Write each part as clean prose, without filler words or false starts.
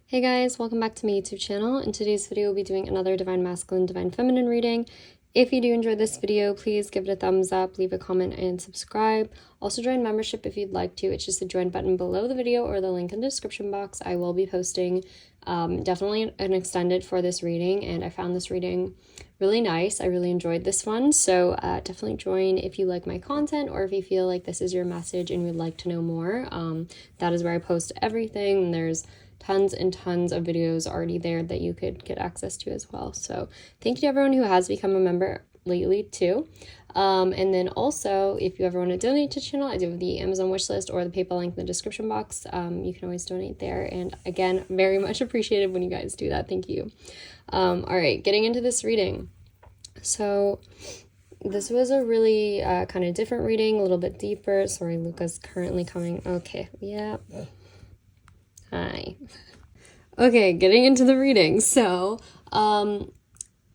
Hey guys, welcome back to my YouTube channel. In today's video, we'll be doing another Divine Masculine, Divine Feminine reading. If you do enjoy this video, please give it a thumbs up, leave a comment, and subscribe. Also join membership if you'd like to. It's just the join button below the video or the link in the description box. I will be posting definitely an extended for this reading, and I found this reading really nice. I really enjoyed this one, so definitely join if you like my content or if you feel like this is your message and you'd like to know more. That is where I post everything. There's tons and tons of videos already there that you could get access to as well. So thank you to everyone who has become a member lately too. And then also, if you ever want to donate to the channel, I do have the Amazon wishlist or the PayPal link in the description box. You can always donate there. And again, very much appreciated when you guys do that. Thank you. All right, getting into this reading. So this was a really kind of different reading, a little bit deeper. Sorry, Luca's currently coming. Okay, yeah. Hi. Okay, getting into the reading. So,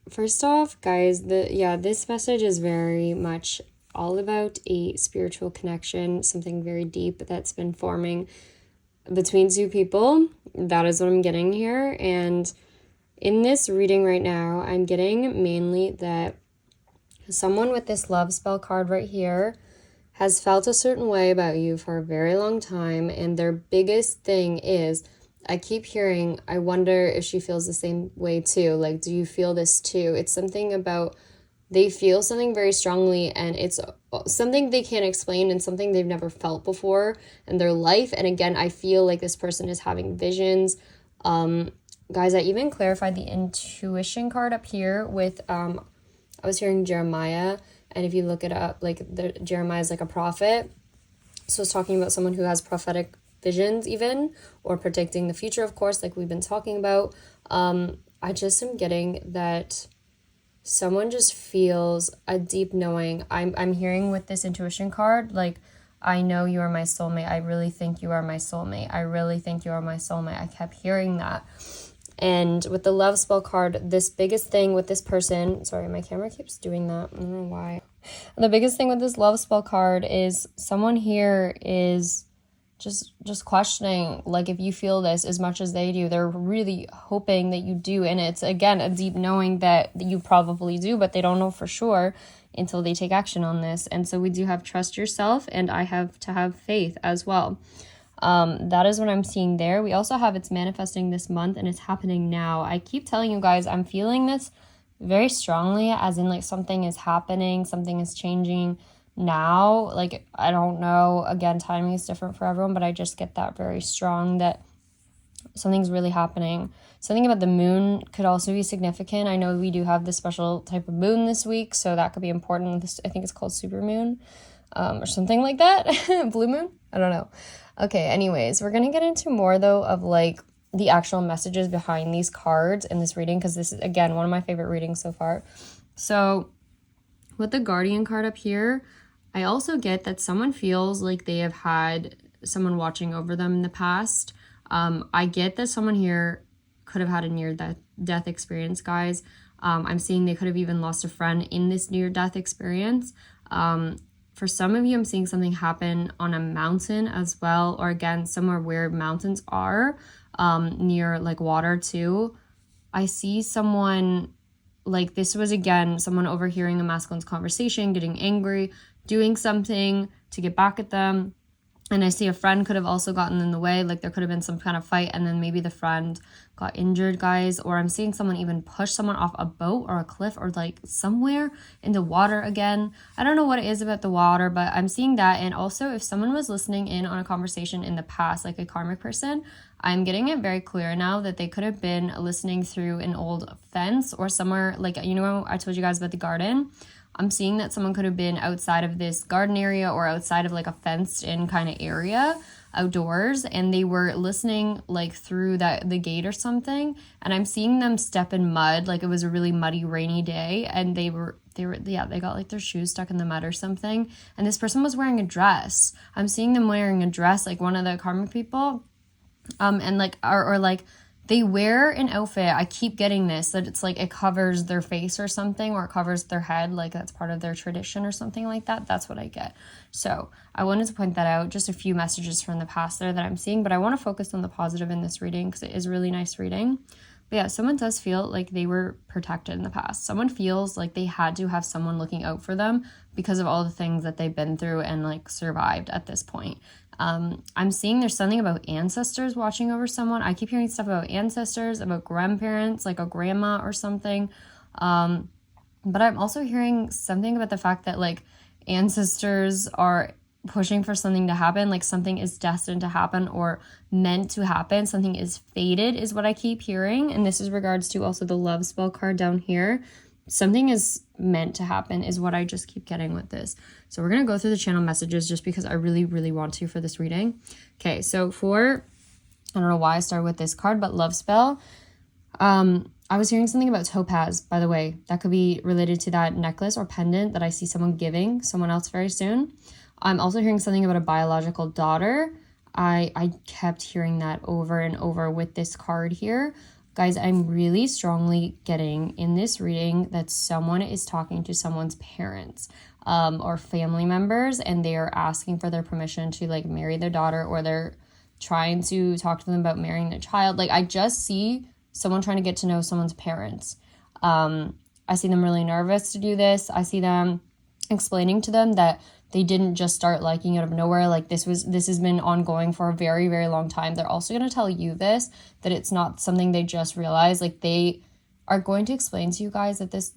first off, guys, this message is very much all about a spiritual connection, something very deep that's been forming between two people. That is what I'm getting here. And in this reading right now, I'm getting mainly that someone with this love spell card right here has felt a certain way about you for a very long time, and their biggest thing is, I keep hearing, I wonder if she feels the same way too. Like, do you feel this too? It's something about, they feel something very strongly, and it's something they can't explain and something they've never felt before in their life. And again, I feel like this person is having visions. Guys, I even clarified the intuition card up here with, I was hearing Jeremiah. And if you look it up, like Jeremiah is like a prophet. So it's talking about someone who has prophetic visions even, or predicting the future, of course, like we've been talking about. I just am getting that someone just feels a deep knowing. I'm hearing with this intuition card, like, I know you are my soulmate. I really think you are my soulmate. I really think you are my soulmate. I kept hearing that. And with the love spell card, this biggest thing with this person, sorry, my camera keeps doing that. I don't know why. The biggest thing with this love spell card is someone here is just questioning, like, if you feel this as much as they do. They're really hoping that you do. And it's, again, a deep knowing that you probably do, but they don't know for sure until they take action on this. And so we do have trust yourself, and I have to have faith as well. That is what I'm seeing there. We also have it's manifesting this month, and it's happening now. I keep telling you guys, I'm feeling this very strongly, as in, like, something is happening, something is changing now. Like, I don't know, again, timing is different for everyone, but I just get that very strong that something's really happening. Something about the moon could also be significant. I know we do have this special type of moon this week, so that could be important. I think it's called super moon, or something like that. Blue moon? I don't know. Okay, anyways, we're going to get into more, though, of, like, the actual messages behind these cards in this reading, because this is, again, one of my favorite readings so far. So, with the Guardian card up here, I also get that someone feels like they have had someone watching over them in the past. I get that someone here could have had a near-death experience, guys. I'm seeing they could have even lost a friend in this near-death experience. For some of you, I'm seeing something happen on a mountain as well, or again, somewhere where mountains are, near, like, water too. I see someone, like, this was, again, someone overhearing a masculine's conversation, getting angry, doing something to get back at them. And I see a friend could have also gotten in the way, like there could have been some kind of fight, and then maybe the friend got injured, guys. Or I'm seeing someone even push someone off a boat or a cliff, or like somewhere in the water again. I don't know what it is about the water, but I'm seeing that. And also, if someone was listening in on a conversation in the past, like a karmic person, I'm getting it very clear now that they could have been listening through an old fence or somewhere, like, you know, I told you guys about the garden. I'm seeing that someone could have been outside of this garden area or outside of, like, a fenced in kind of area outdoors, and they were listening, like, through the gate or something. And I'm seeing them step in mud, like it was a really muddy, rainy day, and they got, like, their shoes stuck in the mud or something. And this person was wearing a dress. I'm seeing them wearing a dress, like one of the karmic people, and like, or like, They wear an outfit. I keep getting this, that it's like it covers their face or something, or it covers their head, like that's part of their tradition or something like that. That's what I get. So I wanted to point that out. Just a few messages from the past there that I'm seeing, but I want to focus on the positive in this reading because it is a really nice reading. But yeah, someone does feel like they were protected in the past. Someone feels like they had to have someone looking out for them because of all the things that they've been through and like survived at this point. I'm seeing there's something about ancestors watching over someone. I keep hearing stuff about ancestors, about grandparents, like a grandma or something. But I'm also hearing something about the fact that like ancestors are pushing for something to happen, like something is destined to happen or meant to happen. Something is fated is what I keep hearing. And this is regards to also the love spell card down here. Something is meant to happen is what I just keep getting with this. So we're going to go through the channel messages just because I really, really want to for this reading. Okay, so for, I don't know why I started with this card, but love spell. I was hearing something about topaz, by the way. That could be related to that necklace or pendant that I see someone giving someone else very soon. I'm also hearing something about a biological daughter. I kept hearing that over and over with this card here. Guys, I'm really strongly getting in this reading that someone is talking to someone's parents or family members, and they are asking for their permission to like marry their daughter, or they're trying to talk to them about marrying their child. Like I just see someone trying to get to know someone's parents. I see them really nervous to do this. I see them explaining to them that they didn't just start liking out of nowhere. Like this has been ongoing for a very, very long time. They're also going to tell you this, that it's not something they just realized. Like they are going to explain to you guys that this,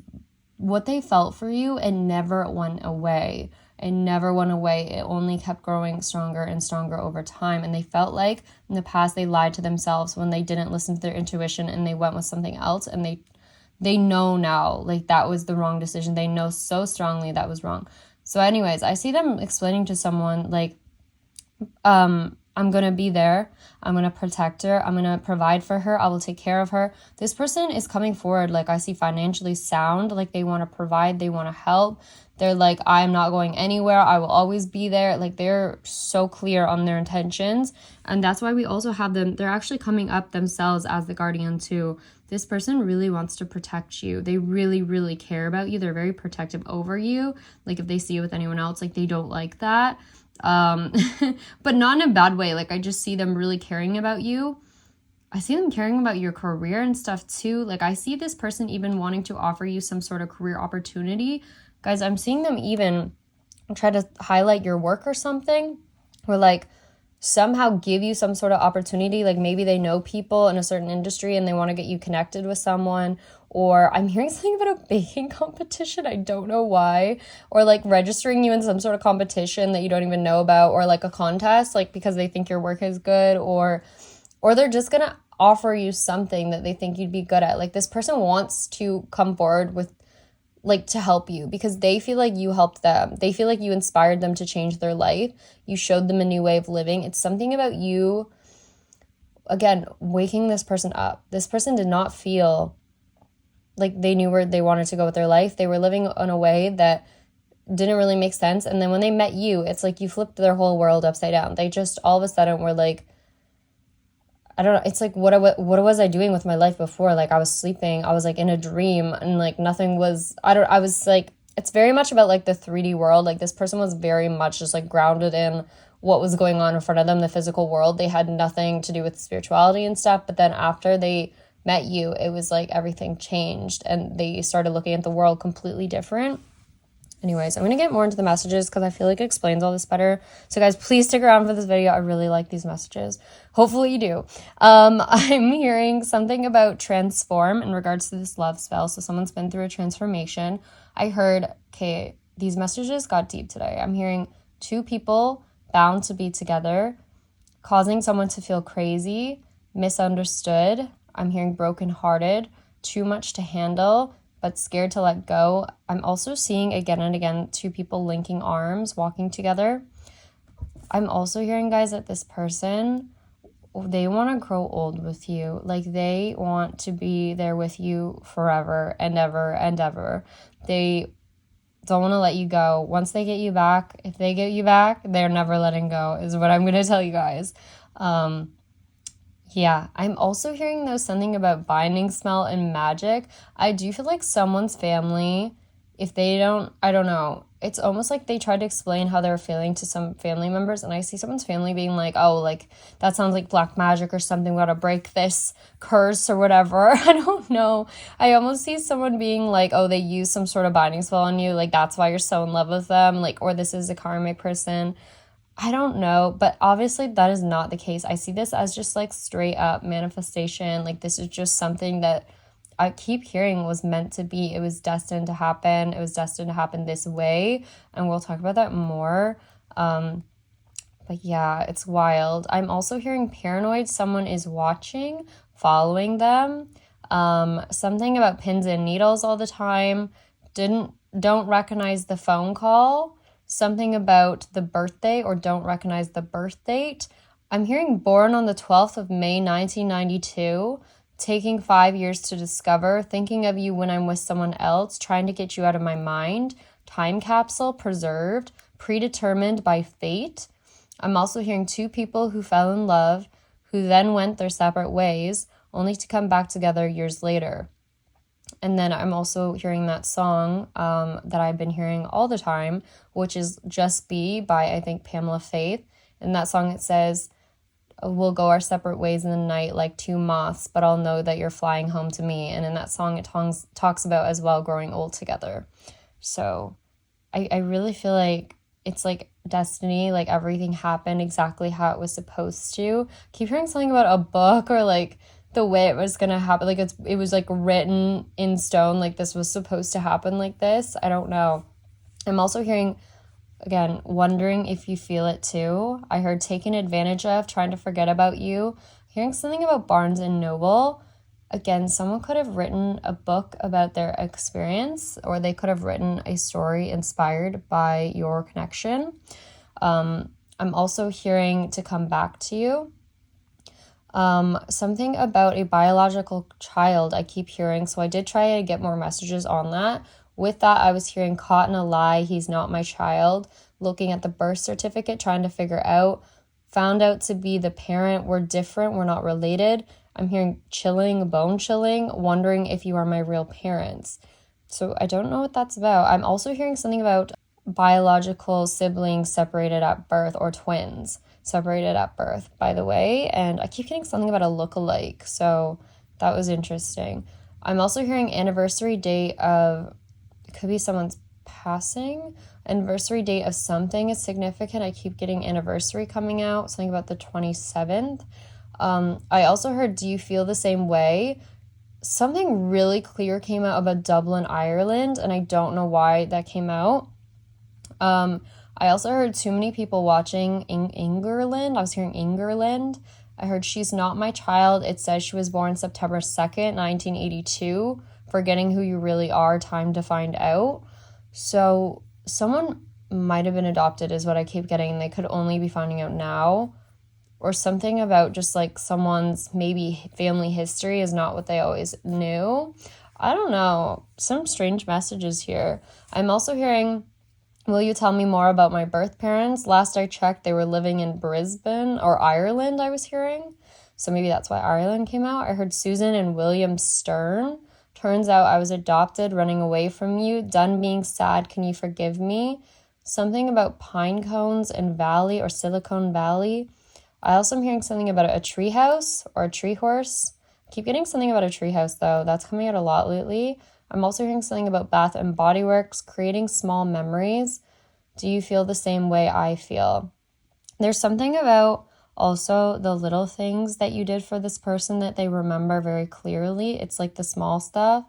what they felt for you, and never went away. It never went away. It only kept growing stronger and stronger over time. And they felt like in the past they lied to themselves when they didn't listen to their intuition and they went with something else. And they know now, like that was the wrong decision. They know so strongly that was wrong. So anyways, I see them explaining to someone like, I'm going to be there. I'm going to protect her. I'm going to provide for her. I will take care of her. This person is coming forward. Like I see financially sound, like they want to provide. They want to help. They're like, I'm not going anywhere. I will always be there. Like they're so clear on their intentions. And that's why we also have them. They're actually coming up themselves as the guardian too. This person really wants to protect you. They really, really care about you. They're very protective over you. Like if they see you with anyone else, like they don't like that. But not in a bad way. Like I just see them really caring about you. I see them caring about your career and stuff too. Like I see this person even wanting to offer you some sort of career opportunity. Guys, I'm seeing them even try to highlight your work or something, or like somehow give you some sort of opportunity. Like maybe they know people in a certain industry and they want to get you connected with someone. Or I'm hearing something about a baking competition. I don't know why. Or like registering you in some sort of competition that you don't even know about, or like a contest, like because they think your work is good, or they're just going to offer you something that they think you'd be good at. Like this person wants to come forward with like to help you because they feel like you helped them. They feel like you inspired them to change their life. You showed them a new way of living. It's something about you, again, waking this person up. This person did not feel like they knew where they wanted to go with their life. They were living in a way that didn't really make sense. And then when they met you, it's like you flipped their whole world upside down. They just all of a sudden were like, I don't know. It's like, what was I doing with my life before? Like I was sleeping. I was like in a dream and like nothing was, I was like, it's very much about like the 3D world. Like this person was very much just like grounded in what was going on in front of them, the physical world. They had nothing to do with spirituality and stuff. But then after they met you, it was like everything changed and they started looking at the world completely different. Anyways, I'm going to get more into the messages because I feel like it explains all this better. So guys, please stick around for this video. I really like these messages. Hopefully you do. I'm hearing something about transform in regards to this love spell. So someone's been through a transformation. I heard, okay, these messages got deep today. I'm hearing two people bound to be together, causing someone to feel crazy, misunderstood. I'm hearing brokenhearted, too much to handle, but scared to let go. I'm also seeing again and again two people linking arms, walking together. I'm also hearing, guys, that this person, they want to grow old with you. Like they want to be there with you forever and ever and ever. They don't want to let you go. Once they get you back, if they get you back, they're never letting go, is what I'm going to tell you guys. Yeah, I'm also hearing though something about binding smell and magic. I do feel like someone's family, if they don't, I don't know, it's almost like they tried to explain how they're feeling to some family members, and I see someone's family being like, oh, like, that sounds like black magic or something, we gotta break this curse or whatever. I don't know. I almost see someone being like, oh, they use some sort of binding spell on you, like, that's why you're so in love with them, like, or this is a karmic person. I don't know, but obviously that is not the case. I see this as just like straight up manifestation. Like, this is just something that I keep hearing was meant to be. It was destined to happen. It was destined to happen this way. And we'll talk about that more. But yeah, it's wild. I'm also hearing paranoid. Someone is watching, following them. Something about pins and needles all the time. Don't recognize the phone call. Something about the birthday or don't recognize the birth date. I'm hearing born on the 12th of May, 1992, taking 5 years to discover, thinking of you when I'm with someone else, trying to get you out of my mind, time capsule, preserved, predetermined by fate. I'm also hearing 2 people who fell in love, who then went their separate ways, only to come back together years later. And then I'm also hearing that song that I've been hearing all the time, which is Just Be by, I think, Pamela Faith. In that song, it says, we'll go our separate ways in the night like 2 moths, but I'll know that you're flying home to me. And in that song, it talks about as well growing old together. So I really feel like it's like destiny, like everything happened exactly how it was supposed to. Keep hearing something about a book or like the way it was gonna happen, like it was like written in stone, like this was supposed to happen like this. I don't know. I'm also hearing, again, wondering if you feel it too. I heard taken advantage of, trying to forget about you. Hearing something about Barnes and Noble. Again, someone could have written a book about their experience, or they could have written a story inspired by your connection. I'm also hearing to come back to you. Something about a biological child I keep hearing, so I did try to get more messages on that. With that, I was hearing caught in a lie, he's not my child, looking at the birth certificate, trying to figure out, found out to be the parent, we're different, we're not related. I'm hearing chilling, bone chilling, wondering if you are my real parents. So I don't know what that's about. I'm also hearing something about biological siblings separated at birth, or twins separated at birth, by the way. And I keep getting something about a look-alike, so that was interesting. I'm also hearing anniversary date of, it could be someone's passing, anniversary date of something is significant. I keep getting anniversary coming out, something about the 27th. I also heard, do you feel the same way? Something really clear came out about Dublin, Ireland, and I don't know why that came out. I also heard too many people watching in England. I was hearing England. I heard she's not my child. It says she was born September 2nd, 1982. Forgetting who you really are, time to find out. So someone might have been adopted is what I keep getting. They could only be finding out now. Or something about just like someone's maybe family history is not what they always knew. I don't know. Some strange messages here. I'm also hearing, will you tell me more about my birth parents? Last I checked, they were living in Brisbane or Ireland, I was hearing. So maybe that's why Ireland came out. I heard Susan and William Stern. Turns out I was adopted, running away from you. Done being sad, can you forgive me? Something about pine cones and valley or Silicon Valley. I also am hearing something about a tree house or a tree horse. I keep getting something about a tree house though. That's coming out a lot lately. I'm also hearing something about Bath and Body Works, creating small memories. Do you feel the same way I feel? There's something about also the little things that you did for this person that they remember very clearly. It's like the small stuff.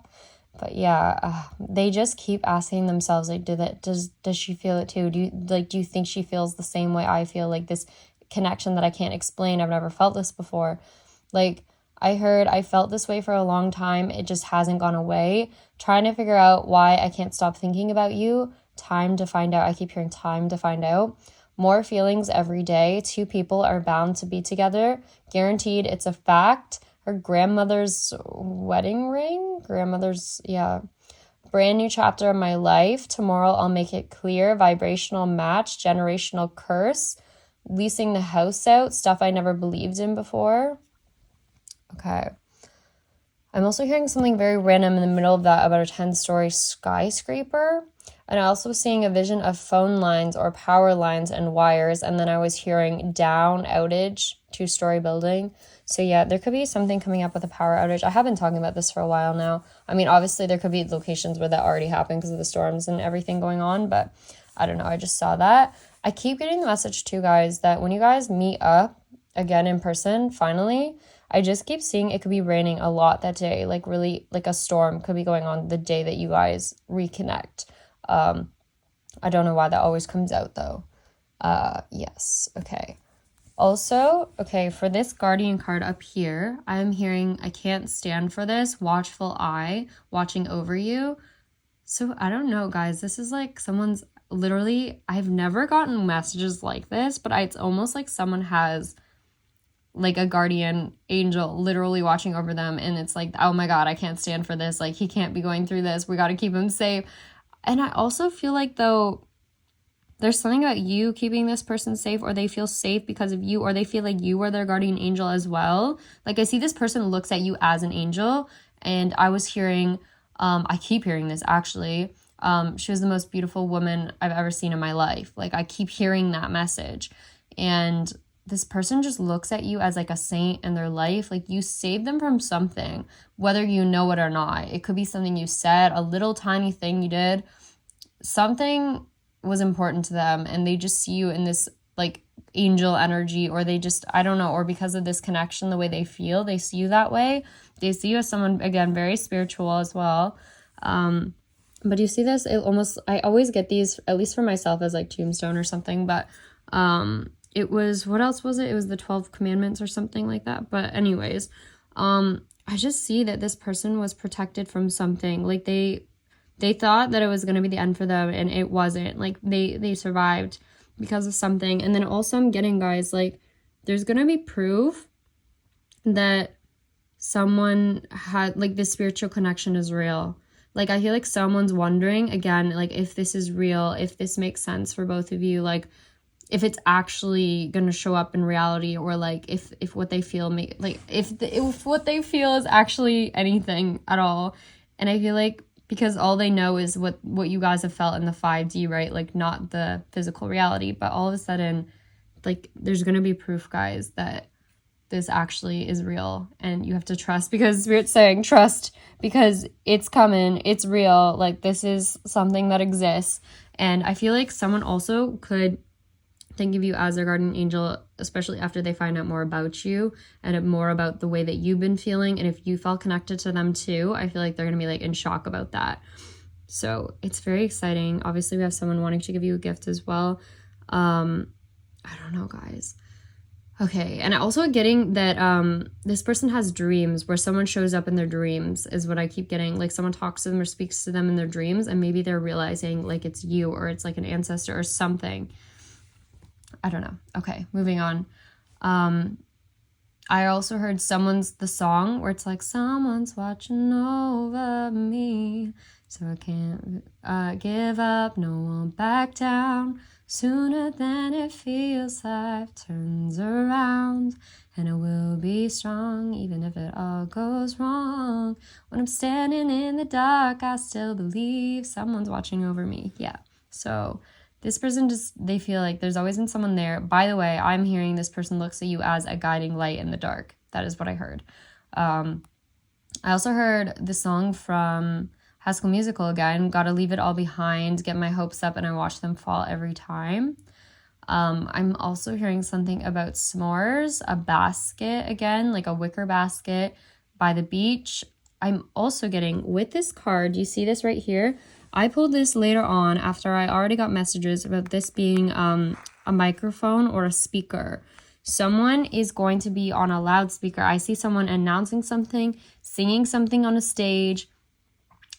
But yeah, they just keep asking themselves, like, does she feel it too? Do you think she feels the same way I feel? Like this connection that I can't explain. I've never felt this before. Like, I heard I felt this way for a long time. It just hasn't gone away. Trying to figure out why I can't stop thinking about you. Time to find out. I keep hearing time to find out. More feelings every day. 2 people are bound to be together. Guaranteed, it's a fact. Her grandmother's wedding ring? Yeah. Brand new chapter of my life. Tomorrow I'll make it clear. Vibrational match. Generational curse. Leasing the house out. Stuff I never believed in before. Okay. I'm also hearing something very random in the middle of that about a 10-story skyscraper. And I also was seeing a vision of phone lines or power lines and wires. And then I was hearing down, outage, 2-story building. So yeah, there could be something coming up with a power outage. I have been talking about this for a while now. I mean, obviously there could be locations where that already happened because of the storms and everything going on. But I don't know. I just saw that. I keep getting the message too, guys, that when you guys meet up again in person, finally, I just keep seeing it could be raining a lot that day, like really, like a storm could be going on the day that you guys reconnect. I don't know why that always comes out though. Yes, okay. Also, okay, for this guardian card up here, I am hearing, I can't stand for this, watchful eye, watching over you. So I don't know, guys, this is like someone's literally, I've never gotten messages like this, but it's almost like someone has like a guardian angel literally watching over them, and it's like, oh my god, I can't stand for this, like he can't be going through this, we got to keep him safe. And I also feel like though there's something about you keeping this person safe, or they feel safe because of you, or they feel like you are their guardian angel as well. Like I see this person looks at you as an angel, and I was hearing I keep hearing this actually, she was the most beautiful woman I've ever seen in my life. Like I keep hearing that message, and this person just looks at you as like a saint in their life. Like you saved them from something, whether you know it or not. It could be something you said, a little tiny thing you did. Something was important to them, and they just see you in this like angel energy, or they just, I don't know, or because of this connection, the way they feel, they see you that way. They see you as someone, again, very spiritual as well. But you see this, it almost, I always get these, at least for myself, as like tombstone or something, but it was, what else was it? It was the 12 commandments or something like that. But anyways, I just see that this person was protected from something. Like they thought that it was going to be the end for them, and it wasn't. Like they survived because of something. And then also I'm getting, guys, like there's going to be proof that someone had, like, this spiritual connection is real. Like I feel like someone's wondering again, like if this is real, if this makes sense for both of you, like if it's actually going to show up in reality, or like if what they feel if what they feel is actually anything at all. And I feel like because all they know is what you guys have felt in the 5D, right? Like not the physical reality, but all of a sudden, like there's going to be proof, guys, that this actually is real, and you have to trust, because Spirit's saying trust, because it's coming, it's real, like this is something that exists. And I feel like someone also could think of you as their guardian angel, especially after they find out more about you and more about the way that you've been feeling. And if you felt connected to them too, I feel like they're going to be like in shock about that. So it's very exciting. Obviously we have someone wanting to give you a gift as well. I don't know, guys. Okay, and also getting that this person has dreams, where someone shows up in their dreams is what I keep getting. Like someone talks to them or speaks to them in their dreams, and maybe they're realizing like it's you, or it's like an ancestor or something. I don't know. Okay, moving on. I also heard the song where it's like, someone's watching over me, so I can't give up, no one back down. Sooner than it feels, life turns around, and I will be strong, even if it all goes wrong. When I'm standing in the dark, I still believe someone's watching over me. Yeah, so this person they feel like there's always been someone there. By the way, I'm hearing this person looks at you as a guiding light in the dark. That is what I heard. I also heard the song from High School Musical again, Gotta Leave It All Behind, Get My Hopes Up, and I Watch Them Fall Every Time. I'm also hearing something about s'mores, a basket again, like a wicker basket by the beach. I'm also getting, with this card, you see this right here? I pulled this later on after I already got messages about this being a microphone or a speaker. Someone is going to be on a loudspeaker. I see someone announcing something, singing something on a stage,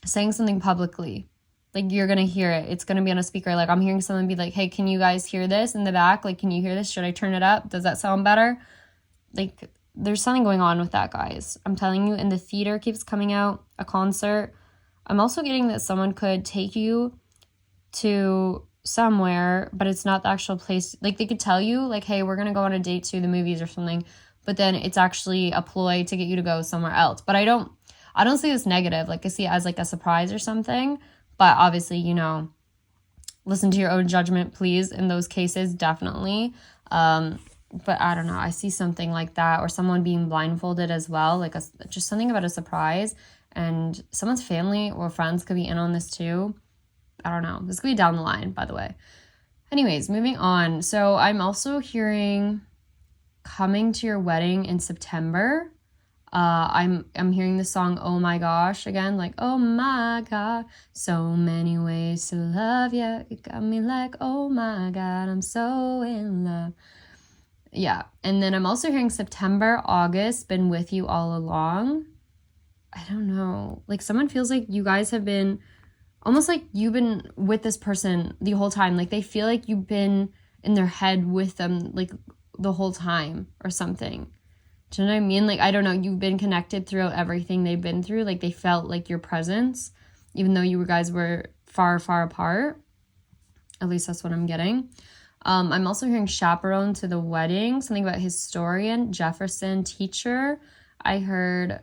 saying something publicly. Like you're going to hear it. It's going to be on a speaker. Like I'm hearing someone be like, hey, can you guys hear this in the back? Like, can you hear this? Should I turn it up? Does that sound better? Like there's something going on with that, guys. I'm telling you, and the theater keeps coming out, a concert. I'm also getting that someone could take you to somewhere, but it's not the actual place. Like they could tell you like, hey, we're going to go on a date to the movies or something, but then it's actually a ploy to get you to go somewhere else. But I don't see this negative. Like, I see it as like a surprise or something. But obviously, you know, listen to your own judgment, please, in those cases, definitely. But I don't know. I see something like that, or someone being blindfolded as well, like just something about a surprise. And someone's family or friends could be in on this too. I don't know. This could be down the line, by the way. Anyways, moving on. So I'm also hearing coming to your wedding in September. I'm hearing the song "Oh My Gosh" again, like "Oh my God, so many ways to love you. You got me like, oh my God, I'm so in love." Yeah, and then I'm also hearing September, August, been with you all along. I don't know. Like, someone feels like you guys have been, almost like you've been with this person the whole time. Like, they feel like you've been in their head with them, like, the whole time or something. Do you know what I mean? Like, I don't know. You've been connected throughout everything they've been through. Like, they felt like your presence, even though you guys were far, far apart. At least that's what I'm getting. I'm also hearing chaperone to the wedding, something about historian, Jefferson, teacher. I heard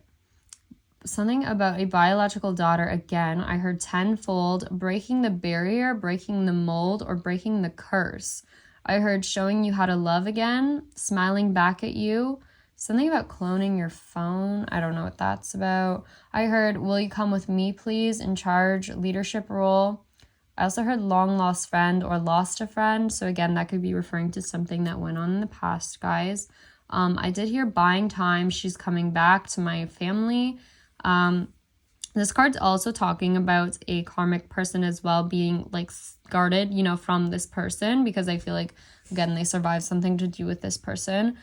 something about a biological daughter again. I heard tenfold, breaking the barrier, breaking the mold, or breaking the curse. I heard showing you how to love again, smiling back at you. Something about cloning your phone. I don't know what that's about. I heard, will you come with me, please? In charge, leadership role. I also heard long lost friend or lost a friend. So again, that could be referring to something that went on in the past, guys. I did hear buying time. She's coming back to my family. This card's also talking about a karmic person as well, being like guarded, you know, from this person, because I feel like, again, they survived something to do with this person.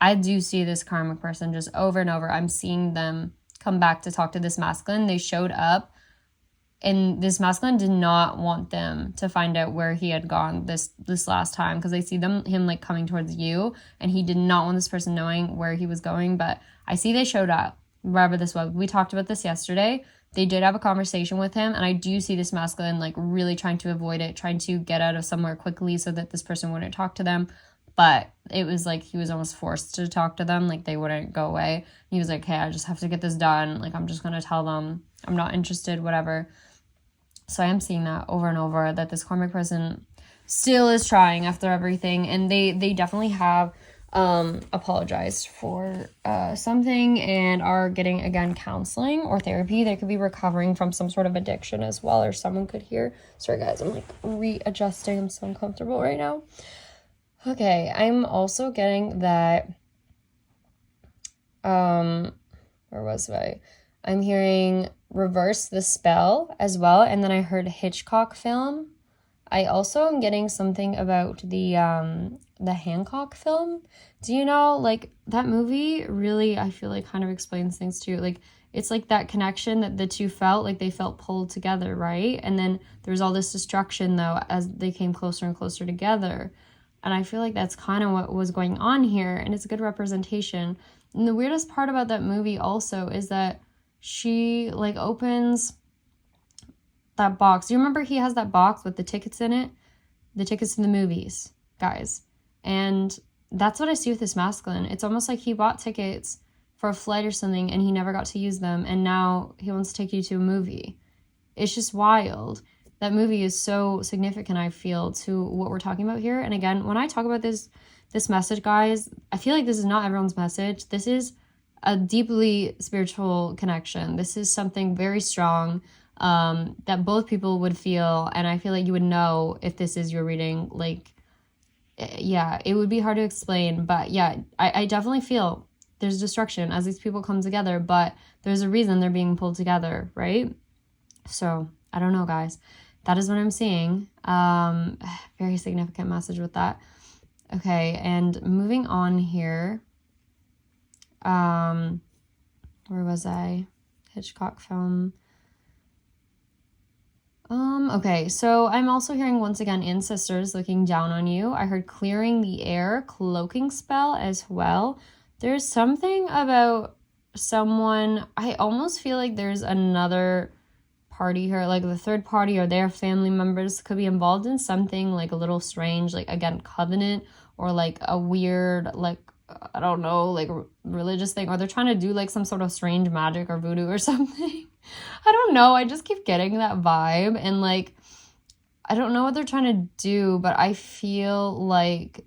I do see this karmic person just over and over. I'm seeing them come back to talk to this masculine. They showed up, and this masculine did not want them to find out where he had gone this last time, because I see him like coming towards you, and he did not want this person knowing where he was going. But I see they showed up wherever this was. We talked about this yesterday. They did have a conversation with him, and I do see this masculine like really trying to avoid it, trying to get out of somewhere quickly so that this person wouldn't talk to them. But it was like he was almost forced to talk to them, like they wouldn't go away. He was like, hey, I just have to get this done. Like, I'm just going to tell them I'm not interested, whatever. So I am seeing that over and over, that this karmic person still is trying after everything. And they definitely have apologized for something and are getting, again, counseling or therapy. They could be recovering from some sort of addiction as well, or someone could hear. Sorry, guys, I'm like readjusting. I'm so uncomfortable right now. Okay, I'm also getting that, where was I? I'm hearing reverse the spell as well, and then I heard Hitchcock film. I also am getting something about the Hancock film. Do you know, like, that movie really, I feel like, kind of explains things too. Like, it's like that connection that the two felt, like they felt pulled together, right? And then there was all this destruction, though, as they came closer and closer together. And I feel like that's kind of what was going on here, and it's a good representation. And the weirdest part about that movie also is that she, like, opens that box. Do you remember he has that box with the tickets in it? The tickets to the movies, guys. And that's what I see with this masculine. It's almost like he bought tickets for a flight or something, and he never got to use them, and now he wants to take you to a movie. It's just wild. That movie is so significant, I feel, to what we're talking about here. And again, when I talk about this message, guys, I feel like this is not everyone's message. This is a deeply spiritual connection. This is something very strong that both people would feel. And I feel like you would know if this is your reading. Like, yeah, it would be hard to explain. But yeah, I definitely feel there's destruction as these people come together. But there's a reason they're being pulled together, right? So I don't know, guys. That is what I'm seeing. Very significant message with that. Okay, and moving on here. Where was I? Hitchcock film. Okay, so I'm also hearing, once again, ancestors looking down on you. I heard clearing the air, cloaking spell as well. There's something about someone, I almost feel like there's another party here, like the third party or their family members could be involved in something like a little strange, like, again, covenant, or like a weird, like, I don't know, like religious thing, or they're trying to do like some sort of strange magic or voodoo or something. I don't know. I just keep getting that vibe, and like, I don't know what they're trying to do, but I feel like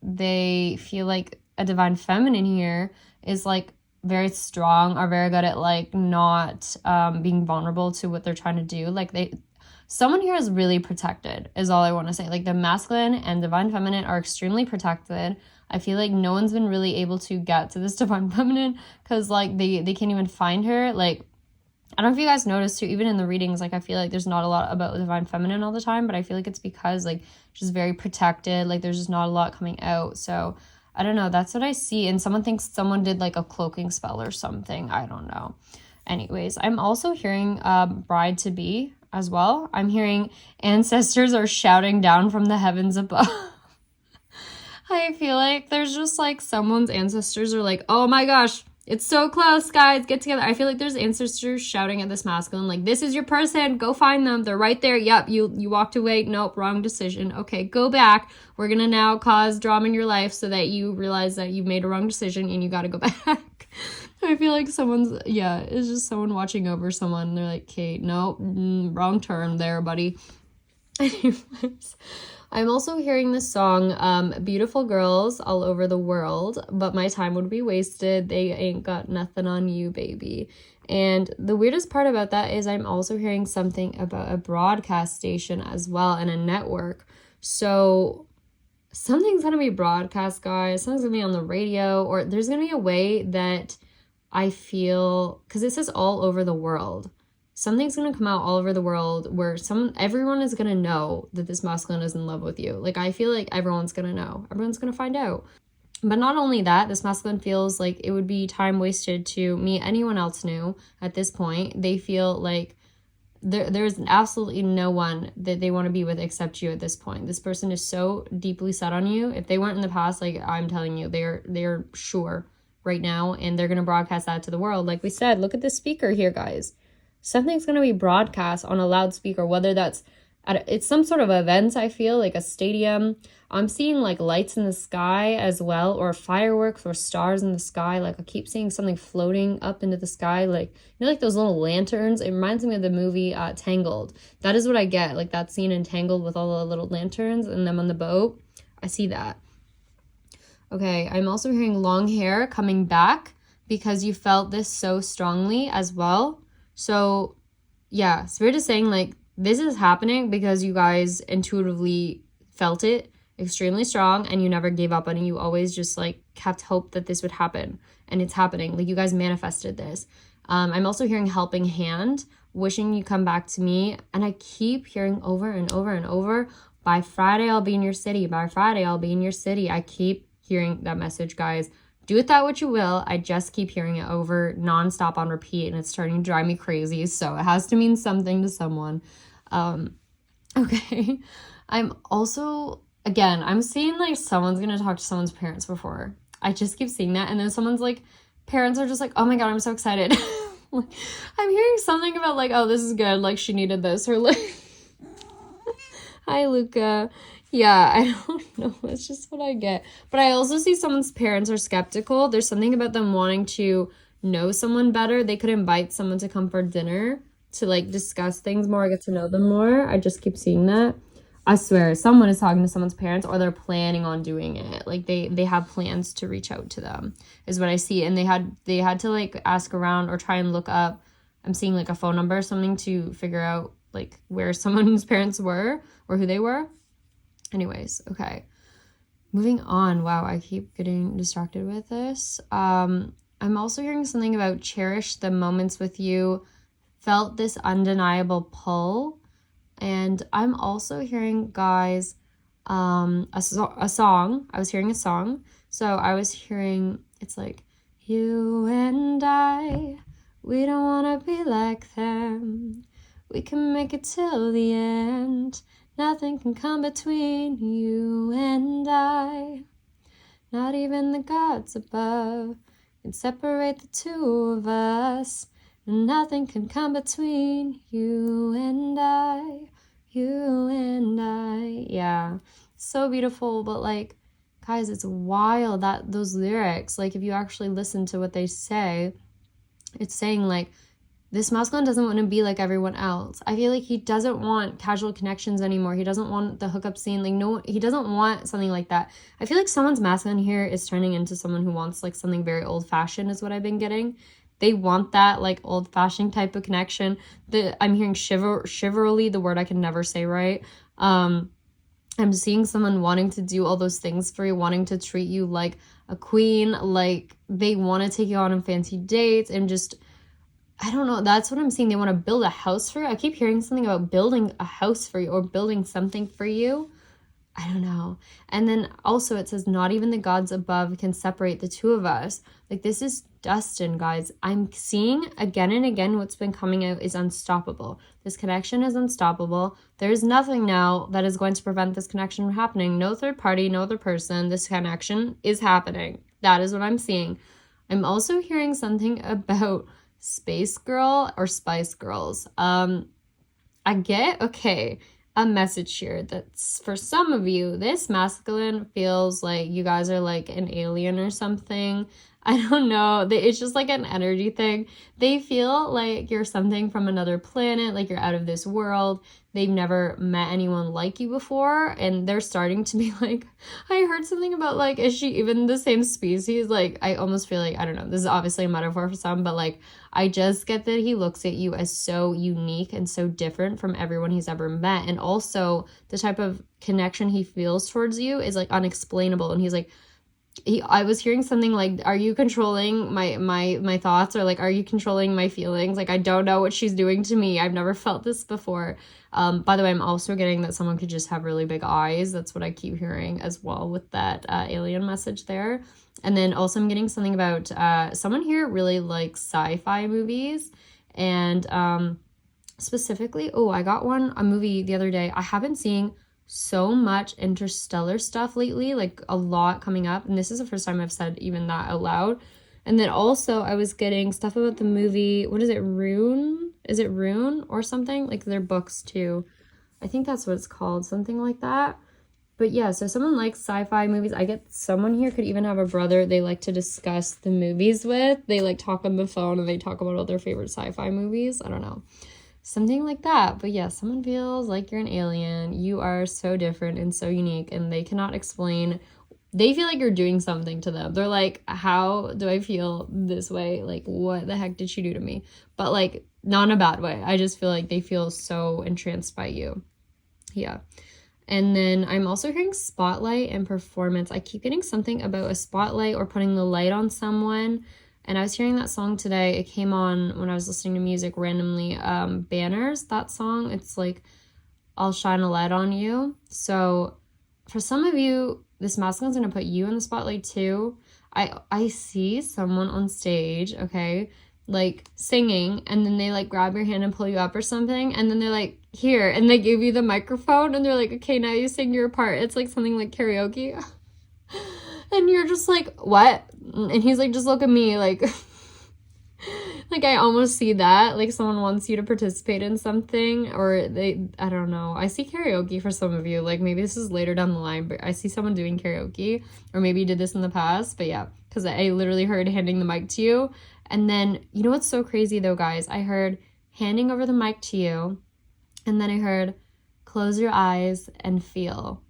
they feel like a divine feminine here is like very strong or very good at like not being vulnerable to what they're trying to do. Like someone here is really protected is all I want to say. Like the masculine and divine feminine are extremely protected. I feel like no one's been really able to get to this divine feminine because like they can't even find her. Like, I don't know if you guys noticed too, even in the readings, like I feel like there's not a lot about divine feminine all the time, but I feel like it's because like she's very protected, like there's just not a lot coming out. So I don't know, that's what I see. And someone thinks someone did like a cloaking spell or something. I don't know. Anyways, I'm also hearing bride to be as well. I'm hearing ancestors are shouting down from the heavens above. I feel like there's just like someone's ancestors are like, oh my gosh, it's so close, guys, get together. I feel like there's ancestors shouting at this masculine, like, this is your person, go find them, they're right there. Yep, you walked away, nope, wrong decision. Okay, go back. We're gonna now cause drama in your life so that you realize that you made a wrong decision and you gotta go back. I feel like it's just someone watching over someone. They're like, okay, nope, wrong turn there, buddy. Anyways, I'm also hearing this song, Beautiful Girls All Over the World, but my time would be wasted. They ain't got nothing on you, baby. And the weirdest part about that is I'm also hearing something about a broadcast station as well and a network. So something's going to be broadcast, guys. Something's going to be on the radio, or there's going to be a way that I feel, because it says all over the world. Something's going to come out all over the world where everyone is going to know that this masculine is in love with you. Like, I feel like everyone's going to know. Everyone's going to find out. But not only that, this masculine feels like it would be time wasted to meet anyone else new at this point. They feel like there's absolutely no one that they want to be with except you at this point. This person is so deeply set on you. If they weren't in the past, like I'm telling you, they're sure right now, and they're going to broadcast that to the world. Like we said, look at this speaker here, guys. Something's going to be broadcast on a loudspeaker, whether that's it's some sort of event, I feel, like a stadium. I'm seeing like lights in the sky as well, or fireworks or stars in the sky. Like I keep seeing something floating up into the sky, like, you know, like those little lanterns. It reminds me of the movie Tangled. That is what I get, like that scene in Tangled with all the little lanterns and them on the boat. I see that. Okay, I'm also hearing long hair coming back because you felt this so strongly as well. So yeah, Spirit is saying like this is happening because you guys intuitively felt it extremely strong and you never gave up on it. You always just like kept hope that this would happen, and it's happening. Like you guys manifested this. I'm also hearing helping hand, wishing you come back to me, and I keep hearing over and over and over, by Friday I'll be in your city. By Friday I'll be in your city. I keep hearing that message, guys. Do with that what you will. I just keep hearing it over nonstop on repeat, and it's starting to drive me crazy. So it has to mean something to someone. Okay. I'm also, again, I'm seeing like someone's going to talk to someone's parents before. I just keep seeing that. And then someone's like, parents are just like, oh my God, I'm so excited. Like, I'm hearing something about like, oh, this is good. Like she needed this. Or like, hi, Luca. Yeah, I don't know. That's just what I get. But I also see someone's parents are skeptical. There's something about them wanting to know someone better. They could invite someone to come for dinner to like discuss things more, get to know them more. I just keep seeing that. I swear, someone is talking to someone's parents, or they're planning on doing it. Like they have plans to reach out to them, is what I see. And they had to like ask around or try and look up. I'm seeing like a phone number or something to figure out like where someone's parents were or who they were. Anyways, okay. Moving on. Wow, I keep getting distracted with this. I'm also hearing something about cherish the moments with you, felt this undeniable pull. And I'm also hearing, guys, a song. I was hearing a song. So I was hearing, it's like, you and I, we don't want to be like them. We can make it till the end. Nothing can come between you and I. Not even the gods above can separate the two of us. Nothing can come between you and I. You and I. Yeah, so beautiful. But like, Guys, it's wild that those lyrics, like if you actually listen to what they say, it's saying like, this masculine doesn't want to be like everyone else. I feel like he doesn't want casual connections anymore. He doesn't want the hookup scene. Like, no, he doesn't want something like that. I feel like someone's masculine here is turning into someone who wants like something very old-fashioned is what I've been getting. They want that like old-fashioned type of connection. I'm hearing chivalry, the word I can never say right. I'm seeing someone wanting to do all those things for you, wanting to treat you like a queen. Like, they want to take you on fancy dates and just, I don't know. That's what I'm seeing. They want to build a house for you. I keep hearing something about building a house for you or building something for you. I don't know. And then also it says, not even the gods above can separate the two of us. Like, this is Dustin, guys. I'm seeing again and again what's been coming out is unstoppable. This connection is unstoppable. There's nothing now that is going to prevent this connection from happening. No third party, no other person. This connection is happening. That is what I'm seeing. I'm also hearing something about Space Girl or Spice Girls. I get, okay, a message here that's for some of you, this masculine feels like you guys are like an alien or something. I don't know. It's just like an energy thing. They feel like you're something from another planet, like you're out of this world. They've never met anyone like you before, and they're starting to be like, I heard something about like, is she even the same species? Like, I almost feel like, I don't know, this is obviously a metaphor for some, but like, I just get that he looks at you as so unique and so different from everyone he's ever met. And also the type of connection he feels towards you is like unexplainable. And he's like, I was hearing something like, are you controlling my thoughts, or like, are you controlling my feelings? Like, I don't know what she's doing to me. I've never felt this before. By the way, I'm also getting that someone could just have really big eyes. That's what I keep hearing as well with that alien message there. And then also I'm getting something about someone here really likes sci-fi movies. And specifically, I got a movie the other day. I have been seeing so much interstellar stuff lately, like a lot coming up, and this is the first time I've said even that out loud. And then also I was getting stuff about the movie, what is it, Rune or something, like their books too, I think that's what it's called, something like that. But yeah, so someone likes sci-fi movies. I get someone here could even have a brother they like to discuss the movies with. They like talk on the phone and they talk about all their favorite sci-fi movies. I don't know, something like that. But yeah, someone feels like you're an alien. You are so different and so unique, and they cannot explain. They feel like you're doing something to them. They're like, how do I feel this way? Like, what the heck did she do to me? But like, not in a bad way. I just feel like they feel so entranced by you. Yeah. And then I'm also hearing spotlight and performance. I keep getting something about a spotlight or putting the light on someone. And I was hearing that song today. It came on when I was listening to music randomly. Banners, that song. It's like, I'll shine a light on you. So for some of you, this masculine's going to put you in the spotlight too. I see someone on stage, okay, like singing, and then they like grab your hand and pull you up or something. And then they're like, here. And they give you the microphone and they're like, okay, now you sing your part. It's like something like karaoke. And you're just like, what? And he's like, just look at me, like, like I almost see that, like someone wants you to participate in something, or I don't know. I see karaoke for some of you, like maybe this is later down the line, but I see someone doing karaoke, or maybe you did this in the past, but yeah, because I literally heard handing the mic to you. And then, you know what's so crazy though, guys? I heard handing over the mic to you, and then I heard close your eyes and feel.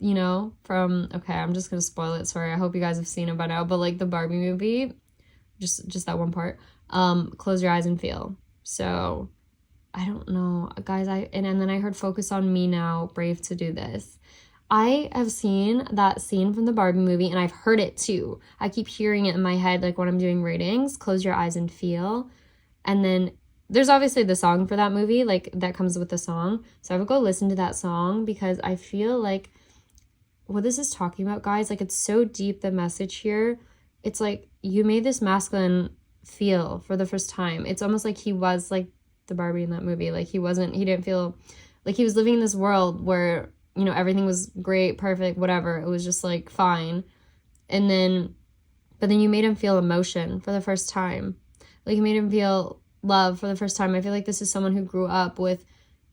You know, from, okay, I'm just gonna spoil it, sorry, I hope you guys have seen it by now, but like the Barbie movie, just that one part, close your eyes and feel. So I don't know, guys, and then I heard focus on me now, brave to do this. I have seen that scene from the Barbie movie, and I've heard it too. I keep hearing it in my head, like when I'm doing readings, close your eyes and feel. And then there's obviously the song for that movie, like that comes with the song, so I would go listen to that song, because I feel like what this is talking about, guys, like it's so deep, the message here. It's like you made this masculine feel for the first time. It's almost like he was like the Barbie in that movie. Like he didn't feel like he was living in this world where, you know, everything was great, perfect, whatever. It was just like fine. And then, but then you made him feel emotion for the first time. Like you made him feel love for the first time. I feel like this is someone who grew up with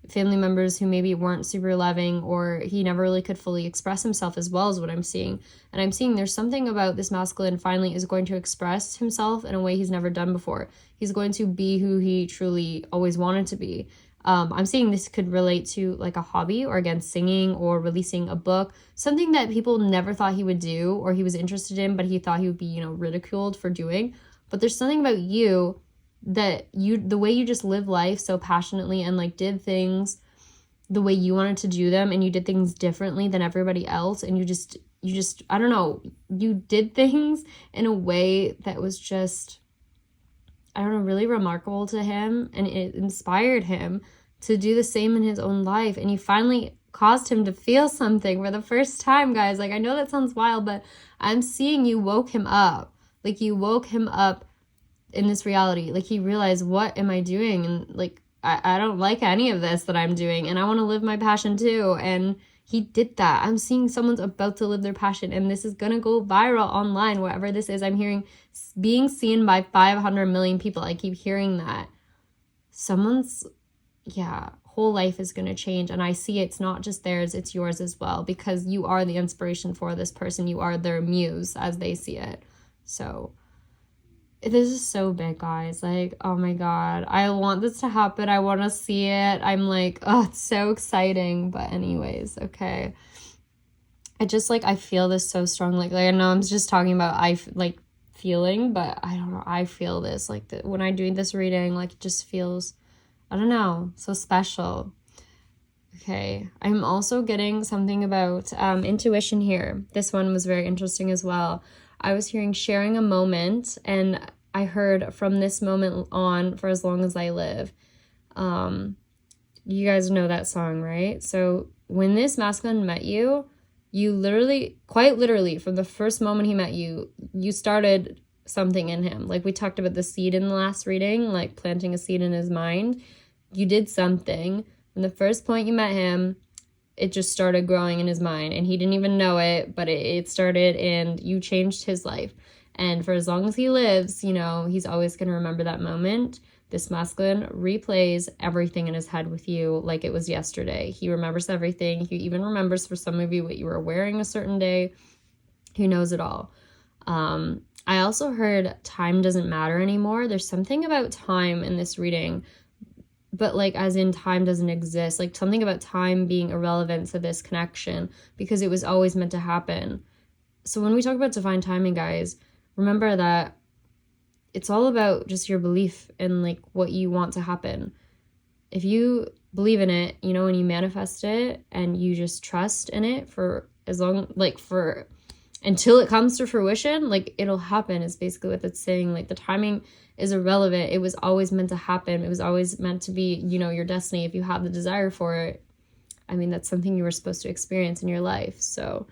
family members who maybe weren't super loving, or he never really could fully express himself as well, is what I'm seeing. And I'm seeing there's something about this masculine finally is going to express himself in a way he's never done before. He's going to be who he truly always wanted to be. I'm seeing this could relate to like a hobby, or again, singing, or releasing a book, something that people never thought he would do or he was interested in, but he thought he would be, ridiculed for doing. But there's something about you that the way you just live life so passionately and like did things the way you wanted to do them, and you did things differently than everybody else, and you just I don't know, you did things in a way that was just, I don't know, really remarkable to him, and it inspired him to do the same in his own life. And you finally caused him to feel something for the first time, guys. Like, I know that sounds wild, but I'm seeing you woke him up. Like, you woke him up in this reality. Like, he realized, what am I doing? And like, I don't like any of this that I'm doing, and I want to live my passion too. And he did that. I'm seeing someone's about to live their passion, and this is gonna go viral online, whatever this is. I'm hearing being seen by 500 million people. I keep hearing that. Someone's, whole life is gonna change, and I see it's not just theirs, it's yours as well, because you are the inspiration for this person. You are their muse as they see it. So this is so big, guys. Like, oh my God, I want this to happen. I want to see it. I'm like, oh, it's so exciting. But anyways, okay. I feel this so strong. Like I know I'm just talking about, feeling, but I don't know. I feel this, like, when I do this reading, like, it just feels, I don't know, so special. Okay. I'm also getting something about intuition here. This one was very interesting as well. I was hearing sharing a moment, and I heard from this moment on for as long as I live. You guys know that song, right? So when this masculine met you, you literally, quite literally, from the first moment he met you, you started something in him. Like we talked about the seed in the last reading, like planting a seed in his mind. You did something. From the first point you met him, it just started growing in his mind, and he didn't even know it, but it started, and you changed his life. And for as long as he lives, he's always going to remember that moment. This masculine replays everything in his head with you like it was yesterday. He remembers everything. He even remembers, for some of you, what you were wearing a certain day. He knows it all. I also heard time doesn't matter anymore. There's something about time in this reading, but like as in time doesn't exist, like something about time being irrelevant to this connection, because it was always meant to happen. So when we talk about divine timing, guys, remember that it's all about just your belief in like what you want to happen. If you believe in it, and you manifest it, and you just trust in it for as long, until it comes to fruition, like it'll happen, is basically what it's saying. Like the timing is irrelevant. It was always meant to happen. It was always meant to be, your destiny. If you have the desire for it, I mean, that's something you were supposed to experience in your life. So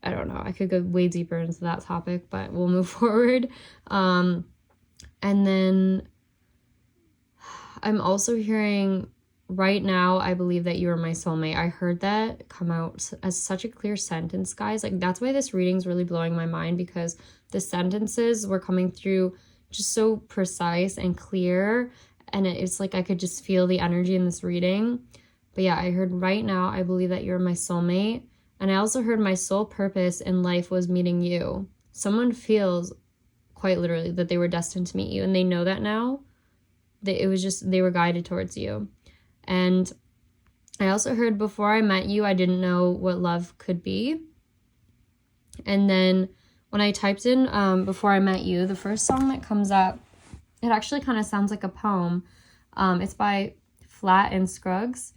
I don't know. I could go way deeper into that topic, but we'll move forward. And then I'm also hearing right now, I believe that you are my soulmate. I heard that come out as such a clear sentence, guys. Like that's why this reading's really blowing my mind, because the sentences were coming through just so precise and clear, and it's like I could just feel the energy in this reading. But yeah, I heard right now, I believe that you're my soulmate. And I also heard my sole purpose in life was meeting you. Someone feels quite literally that they were destined to meet you, and they know that now. They were guided towards you. And I also heard before I met you, I didn't know what love could be. And then when I typed in before I met you, the first song that comes up, it actually kind of sounds like a poem. It's by Flat and Scruggs.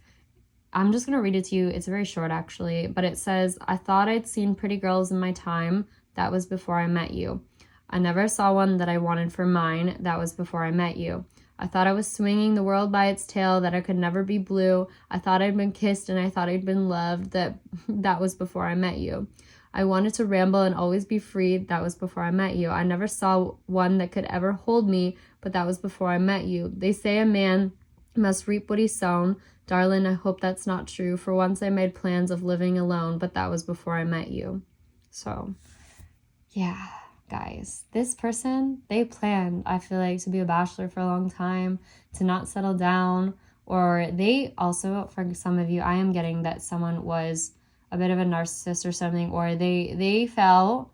I'm just going to read it to you. It's very short, actually, but it says, I thought I'd seen pretty girls in my time. That was before I met you. I never saw one that I wanted for mine. That was before I met you. I thought I was swinging the world by its tail, that I could never be blue. I thought I'd been kissed and I thought I'd been loved. That was before I met you. I wanted to ramble and always be free. That was before I met you. I never saw one that could ever hold me, but that was before I met you. They say a man must reap what he's sown. Darling, I hope that's not true. For once I made plans of living alone, but that was before I met you. So, yeah, guys, this person, they planned, I feel like, to be a bachelor for a long time, to not settle down, Or they also, for some of you, I am getting that someone was a bit of a narcissist or something, or they felt,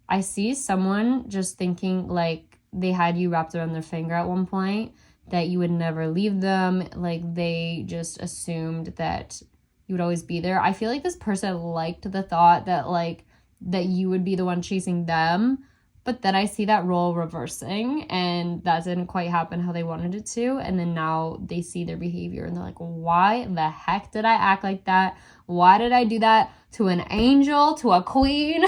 I see someone just thinking like they had you wrapped around their finger at one point, that you would never leave them. Like they just assumed that you would always be there. I feel like this person liked the thought that like that you would be the one chasing them, but then I see that role reversing, and that didn't quite happen how they wanted it to. And then now they see their behavior and they're like, why the heck did I act like that? Why did I do that to an angel, to a queen?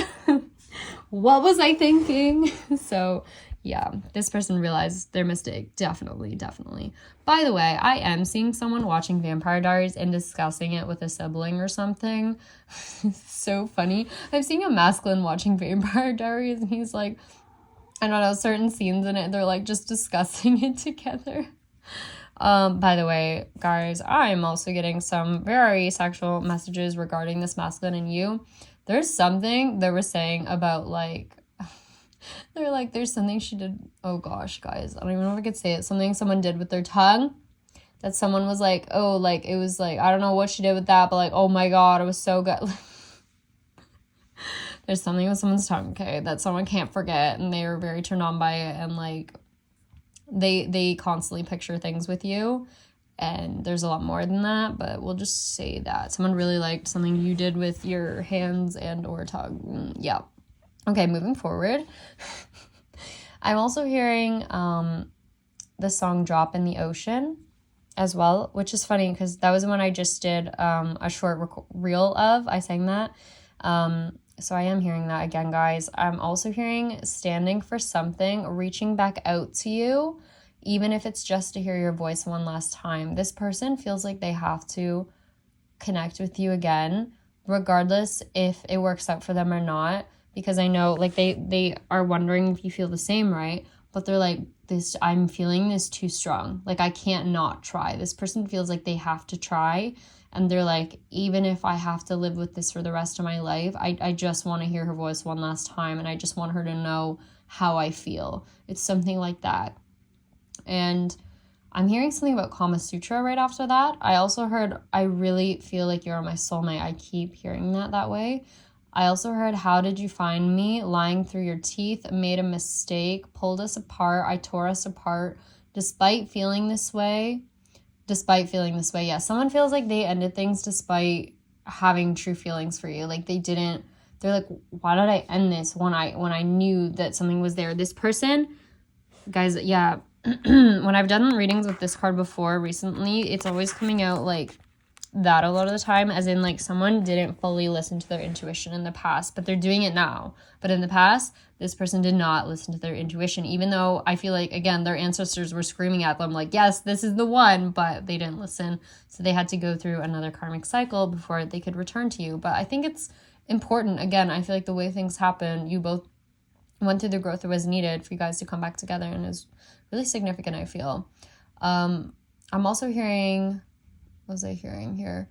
What was I thinking? So yeah, this person realized their mistake. Definitely. By the way, I am seeing someone watching Vampire Diaries and discussing it with a sibling or something. So funny. I'm seeing a masculine watching Vampire Diaries, and he's like, I don't know, certain scenes in it, they're like just discussing it together. By the way, guys, I'm also getting some very sexual messages regarding this masculine in you. There's something they were saying about like, they're like, there's something she did. Oh gosh, guys, I don't even know if I could say it. Something someone did with their tongue, that someone was like, oh, like it was like, I don't know what she did with that, but like, oh my God, it was so good. There's something with someone's tongue, okay, that someone can't forget, and they were very turned on by it, and like they constantly picture things with you, and there's a lot more than that, but we'll just say that someone really liked something you did with your hands and or tongue. Yeah. Okay, moving forward. I'm also hearing the song Drop in the Ocean as well, which is funny because that was the one I just did a short reel of. I sang that. So I am hearing that again, guys. I'm also hearing standing for something, reaching back out to you, even if it's just to hear your voice one last time. This person feels like they have to connect with you again, regardless if it works out for them or not. Because I know like they are wondering if you feel the same, right? But they're like, this, I'm feeling this too strong. Like I can't not try. This person feels like they have to try. And they're like, even if I have to live with this for the rest of my life, I just want to hear her voice one last time. And I just want her to know how I feel. It's something like that. And I'm hearing something about Kama Sutra right after that. I also heard, I really feel like you're my soulmate. I keep hearing that way. I also heard, how did you find me? Lying through your teeth, made a mistake, pulled us apart, I tore us apart, despite feeling this way. Yeah, someone feels like they ended things despite having true feelings for you. Like they're like, why did I end this when I knew that something was there? This person, guys, yeah, when I've done readings with this card before recently, it's always coming out like that a lot of the time, as in like someone didn't fully listen to their intuition in the past, but they're doing it now. But in the past, this person did not listen to their intuition, even though I feel like, again, their ancestors were screaming at them like, yes, this is the one, but they didn't listen. So they had to go through another karmic cycle before they could return to you. But I think it's important. Again, I feel like the way things happen, you both went through the growth that was needed for you guys to come back together, and is really significant, I feel. I'm also hearing, what was I hearing here?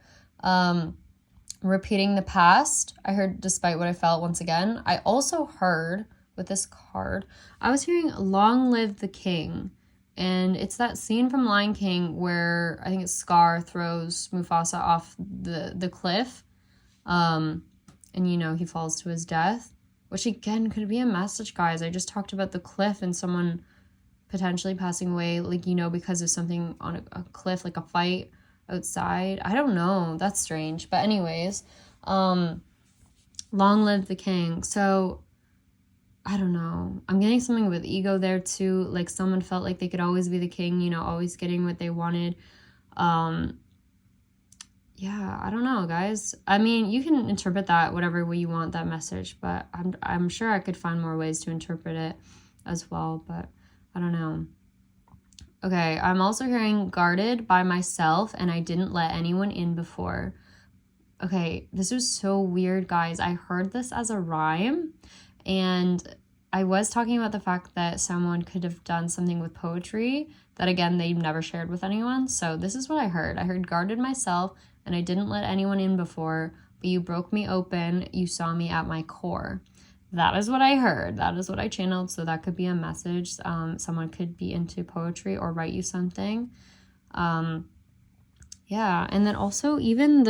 Repeating the past. I heard despite what I felt once again. I also heard with this card, I was hearing long live the king. And it's that scene from Lion King where I think it's Scar throws Mufasa off the cliff. And you know, he falls to his death, which again could be a message, guys. I just talked about the cliff and someone potentially passing away, like, you know, because of something on a cliff, like a fight outside. I don't know, that's strange, but anyways, long live the king. So I don't know, I'm getting something with ego there too, like someone felt like they could always be the king, you know, always getting what they wanted. Yeah, I don't know, guys. I mean, you can interpret that whatever way you want, that message, but I'm sure I could find more ways to interpret it as well, but I don't know. Okay, I'm also hearing guarded by myself, and I didn't let anyone in before. Okay, this was so weird, guys. I heard this as a rhyme, and I was talking about the fact that someone could have done something with poetry that, again, they've never shared with anyone. So this is what I heard. I heard guarded myself, and I didn't let anyone in before, but you broke me open. You saw me at my core. That is what I heard. That is what I channeled. So that could be a message. Someone could be into poetry or write you something. Yeah, and then also even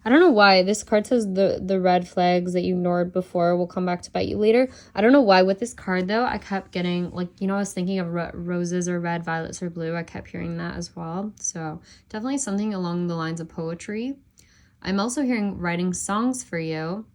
I don't know why this card says the red flags that you ignored before will come back to bite you later. I don't know why with this card though, I kept getting like, you know, I was thinking of roses or red, violets or blue. I kept hearing that as well. So definitely something along the lines of poetry. I'm also hearing writing songs for you.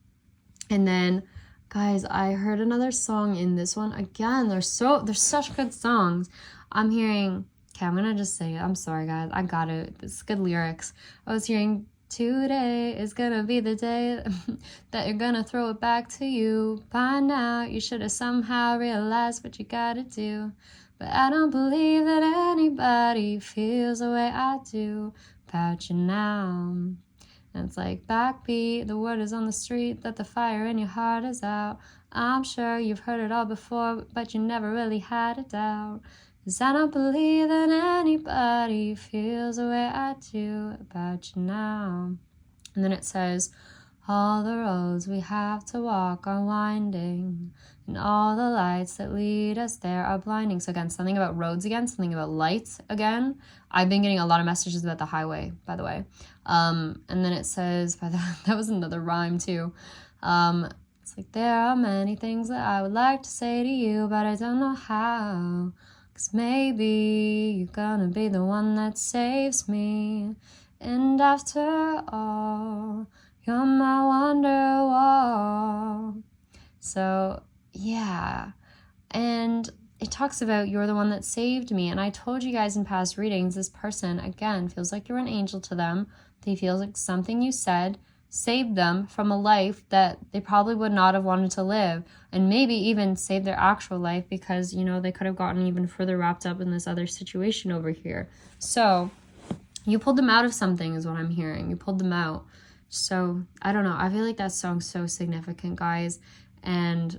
And then guys, I heard another song in this one. Again, they're such good songs. I'm hearing, okay, I'm gonna just say it. I'm sorry guys, I got it. It's good lyrics. I was hearing, today is gonna be the day that you're gonna throw it back to you. By now, you should have somehow realized what you gotta do. But I don't believe that anybody feels the way I do about you now. And it's like backbeat, the word is on the street that the fire in your heart is out. I'm sure you've heard it all before, but you never really had a doubt. 'Cause I don't believe that anybody feels the way I do about you now. And then it says, all the roads we have to walk are winding, and all the lights that lead us there are blinding. So again, something about roads again, something about lights again. I've been getting a lot of messages about the highway, by the way. And then it says, that was another rhyme too. It's like, there are many things that I would like to say to you, but I don't know how. 'Cause maybe you're gonna be the one that saves me. And after all, you're my wonderwall. So, yeah. And it talks about you're the one that saved me. And I told you guys in past readings, this person, again, feels like you're an angel to them. They feel like something you said saved them from a life that they probably would not have wanted to live, and maybe even save their actual life because, you know, they could have gotten even further wrapped up in this other situation over here. So you pulled them out of something is what I'm hearing. You pulled them out. So I don't know. I feel like that song's so significant, guys. And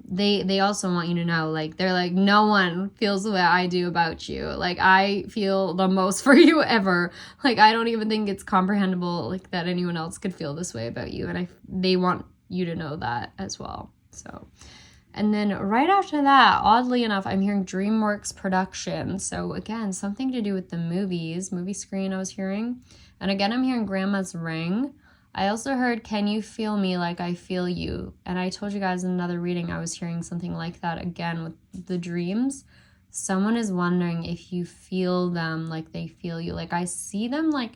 they also want you to know, like, they're like, no one feels the way I do about you. Like, I feel the most for you ever. Like, I don't even think it's comprehensible, like, that anyone else could feel this way about you. And they want you to know that as well. So, and then right after that, oddly enough, I'm hearing DreamWorks production. So again, something to do with the movie screen I was hearing. And again, I'm hearing Grandma's Ring. I also heard, can you feel me like I feel you? And I told you guys in another reading, I was hearing something like that again with the dreams. Someone is wondering if you feel them like they feel you. Like I see them like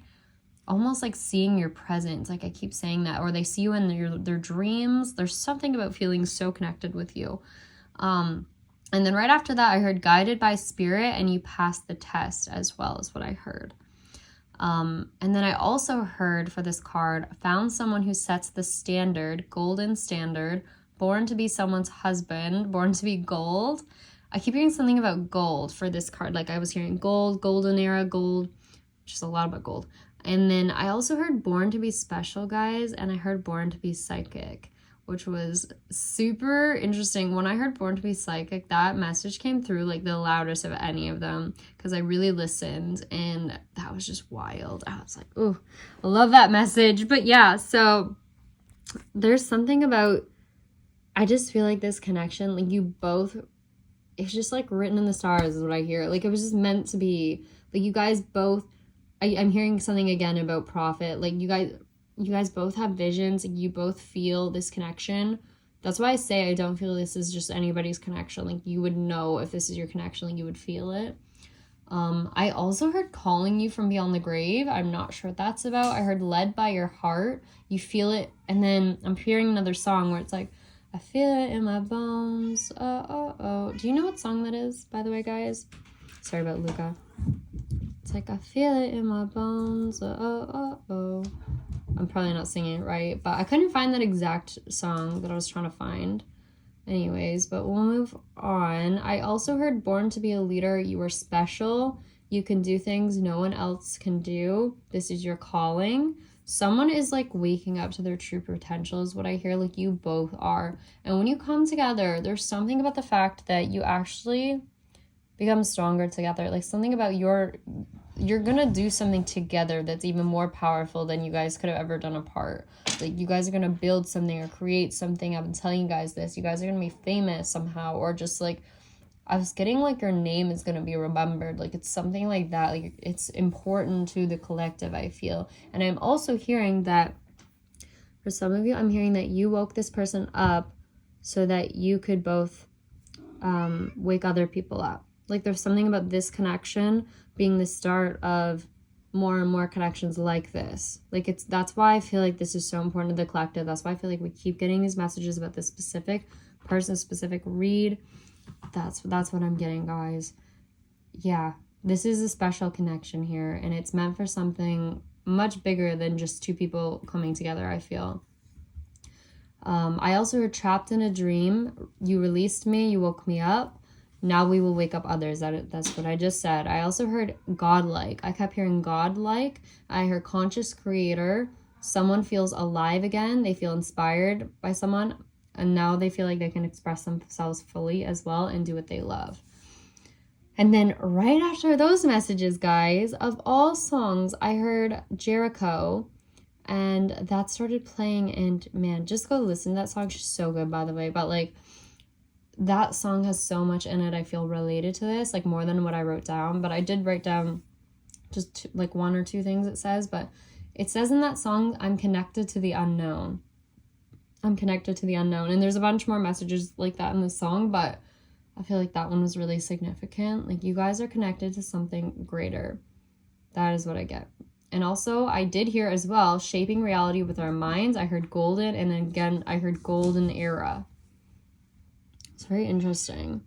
almost like seeing your presence. Like I keep saying that, or they see you in their dreams. There's something about feeling so connected with you. And then right after that, I heard guided by spirit and you passed the test as well, is what I heard. And then I also heard for this card, found someone who sets the standard, golden standard, born to be someone's husband, born to be gold. I keep hearing something about gold for this card. Like I was hearing gold, golden era, gold, just a lot about gold. And then I also heard born to be special, guys, and I heard born to be psychic, which was super interesting. When I heard born to be psychic, that message came through like the loudest of any of them because I really listened, and that was just wild. I was like, ooh, I love that message. But yeah, so there's something about, I just feel like this connection, like you both, it's just like written in the stars is what I hear. Like it was just meant to be. Like you guys both, I'm hearing something again about prophet. Like you guys both have visions. You both feel this connection. That's why I say I don't feel this is just anybody's connection. Like you would know if this is your connection, like you would feel it. I also heard calling you from beyond the grave. I'm not sure what that's about. I heard led by your heart. You feel it. And then I'm hearing another song where it's like, I feel it in my bones. Oh, oh, oh. Do you know what song that is, by the way, guys? Sorry about Luca. It's like, I feel it in my bones. Oh, oh, oh. I'm probably not singing it right, but I couldn't find that exact song that I was trying to find. Anyways, but we'll move on. I also heard born to be a leader. You are special. You can do things no one else can do. This is your calling. Someone is like waking up to their true potential is what I hear. Like you both are. And when you come together, there's something about the fact that you actually become stronger together. Like something about you're gonna do something together that's even more powerful than you guys could have ever done apart. Like you guys are gonna build something or create something. I've been telling you guys this. You guys are gonna be famous somehow, or just like I was getting like your name is going to be remembered. Like it's something like that. Like it's important to the collective, I feel. And I'm also hearing that for some of you, I'm hearing that you woke this person up so that you could both wake other people up. Like there's something about this connection being the start of more and more connections like this. Like that's why I feel like this is so important to the collective. That's why I feel like we keep getting these messages about this specific person, specific read. That's what I'm getting, guys. Yeah, this is a special connection here, and it's meant for something much bigger than just two people coming together, I feel. I also heard trapped in a dream. You released me, you woke me up. Now we will wake up others. That's what I just said. I also heard godlike. I kept hearing godlike. I heard conscious creator. Someone feels alive again. They feel inspired by someone. And now they feel like they can express themselves fully as well and do what they love. And then right after those messages, guys, of all songs, I heard Jericho. And that started playing, and man, just go listen to that song. She's so good, by the way. But like, that song has so much in it. I feel related to this, like more than what I wrote down. But I did write down just like one or two things it says. But it says in that song, I'm connected to the unknown. I'm connected to the unknown. And there's a bunch more messages like that in the song, but I feel like that one was really significant. Like, you guys are connected to something greater. That is what I get. And also, I did hear as well, shaping reality with our minds. I heard golden, and then again, I heard golden era. It's very interesting.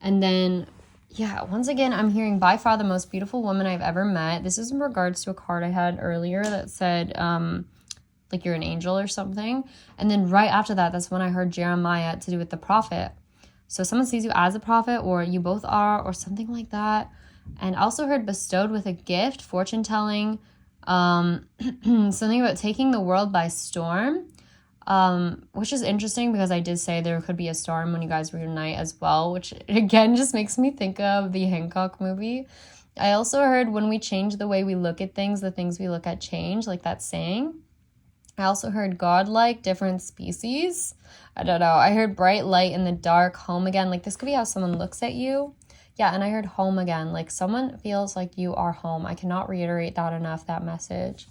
And then, yeah, once again, I'm hearing by far the most beautiful woman I've ever met. This is in regards to a card I had earlier that said, like you're an angel or something. And then right after that, that's when I heard Jeremiah to do with the prophet. So someone sees you as a prophet, or you both are, or something like that. And also heard bestowed with a gift, fortune telling, something about taking the world by storm, which is interesting because I did say there could be a storm when you guys reunite as well, which again just makes me think of the Hancock movie. I also heard when we change the way we look at things, the things we look at change, like that saying. I also heard godlike, different species. I don't know. I heard bright light in the dark, home again. Like this could be how someone looks at you. Yeah, and I heard home again. Like someone feels like you are home. I cannot reiterate that enough, that message.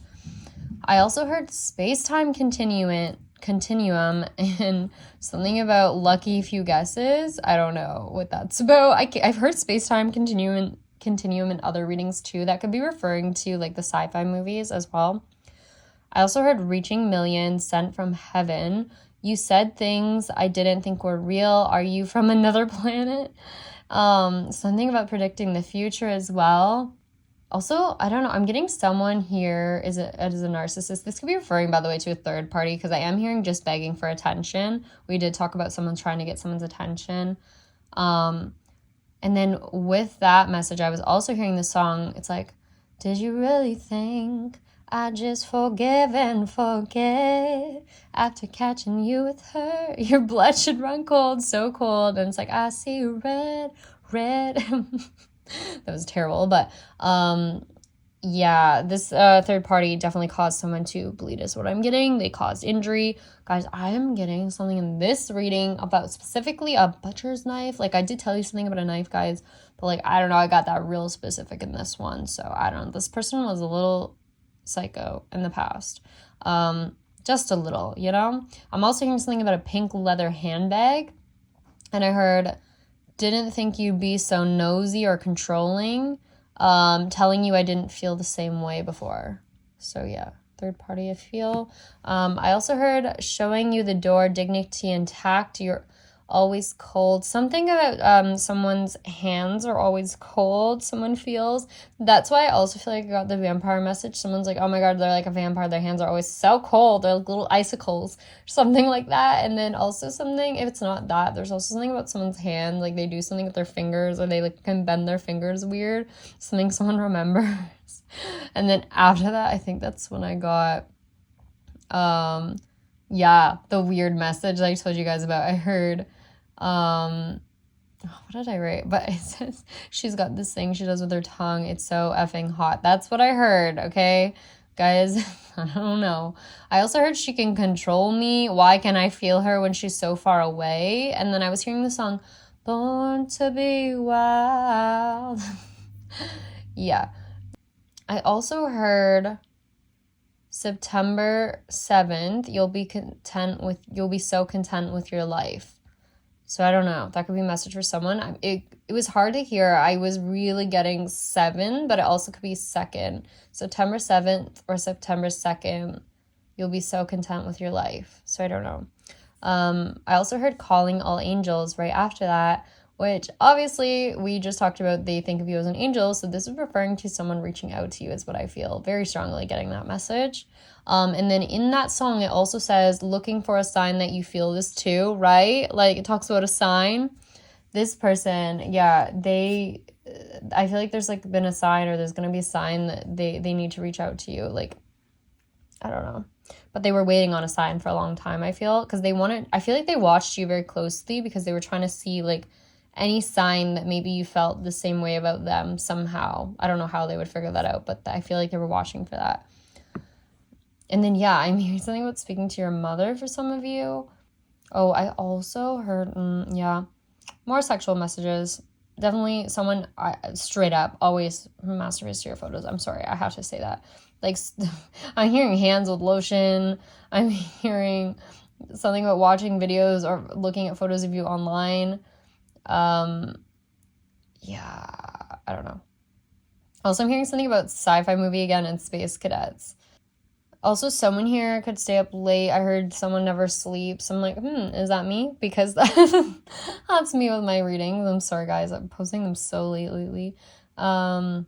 I also heard space-time continuum and something about lucky few guesses. I don't know what that's about. I've heard space-time continuum in other readings too. That could be referring to like the sci-fi movies as well. I also heard reaching millions, sent from heaven. You said things I didn't think were real. Are you from another planet? Something about predicting the future as well. Also, I don't know, I'm getting someone here as a narcissist. This could be referring, by the way, to a third party, because I am hearing just begging for attention. We did talk about someone trying to get someone's attention. And then with that message, I was also hearing the song. It's like, did you really think I just forgive and forget after catching you with her? Your blood should run cold, so cold. And it's like, I see you red. That was terrible. But yeah, this third party definitely caused someone to bleed is what I'm getting. They caused injury. Guys, I am getting something in this reading about specifically a butcher's knife. Like I did tell you something about a knife, guys. But like, I don't know, I got that real specific in this one. So I don't know. This person was a little psycho in the past, just a little, you know. I'm also hearing something about a pink leather handbag, and I heard didn't think you'd be so nosy or controlling, telling you I didn't feel the same way before. So yeah, third party I feel. I also heard showing you the door, dignity intact, you're always cold. Something about someone's hands are always cold, someone feels. That's why I also feel like I got the vampire message. Someone's like, oh my god, they're like a vampire, their hands are always so cold, they're like little icicles, something like that. And then also something, if it's not that, there's also something about someone's hand, like they do something with their fingers, or they like can bend their fingers weird, something someone remembers. And then after that, I think that's when I got yeah, the weird message that I told you guys about. I heard what did I write? But it says she's got this thing she does with her tongue. It's so effing hot. That's what I heard, okay? Guys, I don't know. I also heard she can control me. Why can I feel her when she's so far away? And then I was hearing the song born to be wild. Yeah. I also heard September 7th, you'll be so content with your life. So I don't know. That could be a message for someone. It was hard to hear. I was really getting 7, but it also could be 2nd. September 7th or September 2nd, you'll be so content with your life. So I don't know. I also heard calling all angels right after that, which obviously we just talked about they think of you as an angel. So this is referring to someone reaching out to you is what I feel. Very strongly getting that message. And then in that song, it also says, looking for a sign that you feel this too, right? Like it talks about a sign. This person, yeah, I feel like there's like been a sign, or there's going to be a sign that they need to reach out to you. Like, I don't know. But they were waiting on a sign for a long time, I feel. Because I feel like they watched you very closely because they were trying to see like any sign that maybe you felt the same way about them somehow. I don't know how they would figure that out, but I feel like they were watching for that. And then, yeah, I'm hearing something about speaking to your mother for some of you. Oh, I also heard, more sexual messages. Definitely someone, straight up, always masturbates to your photos. I'm sorry, I have to say that. Like, I'm hearing hands with lotion. I'm hearing something about watching videos or looking at photos of you online. Yeah, I don't know. Also, I'm hearing something about sci-fi movie again and space cadets. Also, someone here could stay up late. I heard someone never sleeps. I'm like, is that me? Because that's me with my readings. I'm sorry, guys. I'm posting them so late lately. But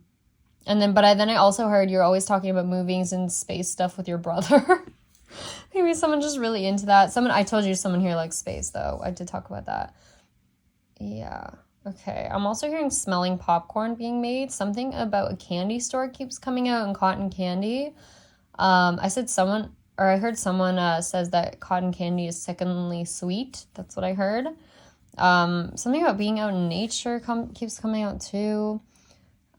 I also heard you're always talking about movies and space stuff with your brother. Maybe someone just really into that. I told you someone here likes space, though. I did talk about that. Yeah. Okay. I'm also hearing smelling popcorn being made. Something about a candy store keeps coming out and cotton candy. I heard someone says that cotton candy is sickeningly sweet. That's what I heard. Something about being out in nature keeps coming out too.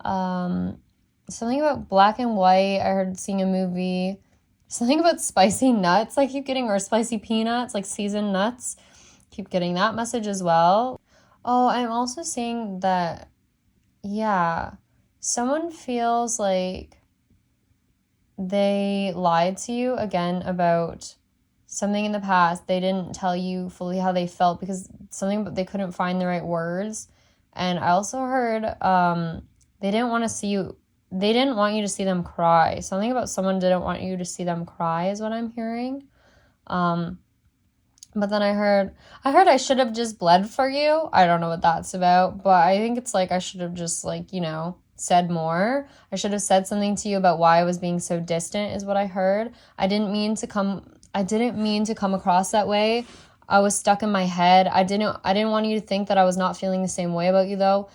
Something about black and white. I heard seeing a movie. Something about spicy nuts. I keep getting, or spicy peanuts, like seasoned nuts. Keep getting that message as well. Oh, I'm also seeing that, yeah, someone feels like they lied to you again about something in the past. They didn't tell you fully how they felt because they couldn't find the right words. And I also heard they didn't want you to see them cry. Something about someone didn't want you to see them cry is what I'm hearing. But then I heard I should have just bled for you. I don't know what that's about, but I think it's like I should have just said more. I should have said something to you about why I was being so distant is what I heard. I didn't mean to come across that way. I was stuck in my head. I didn't want you to think that I was not feeling the same way about you though.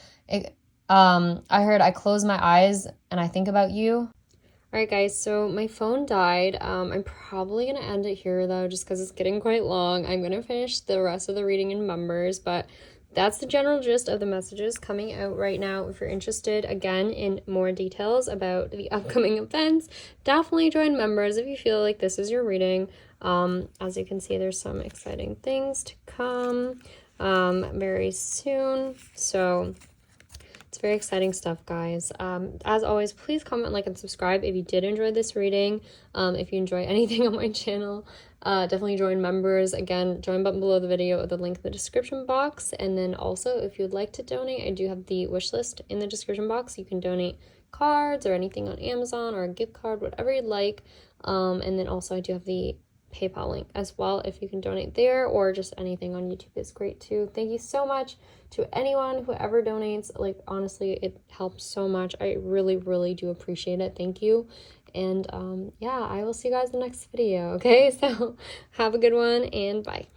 I heard I close my eyes and I think about you. Alright guys, so my phone died. I'm probably going to end it here though, just because it's getting quite long. I'm going to finish the rest of the reading in members, but that's the general gist of the messages coming out right now. If you're interested, again, in more details about the upcoming events, definitely join members if you feel like this is your reading. As you can see, there's some exciting things to come very soon. So it's very exciting stuff, guys. As always, please comment, like, and subscribe if you did enjoy this reading. If you enjoy anything on my channel, definitely join members. Again, join button below the video or the link in the description box. And then also, if you'd like to donate, I do have the wish list in the description box. You can donate cards or anything on Amazon or a gift card, whatever you'd like. And then also I do have the PayPal link as well if you can donate there, or just anything on YouTube is great too. Thank you so much to anyone who ever donates. Like, honestly, it helps so much. I really do appreciate it. Thank you. And yeah, I will see you guys in the next video. Okay, so have a good one and bye.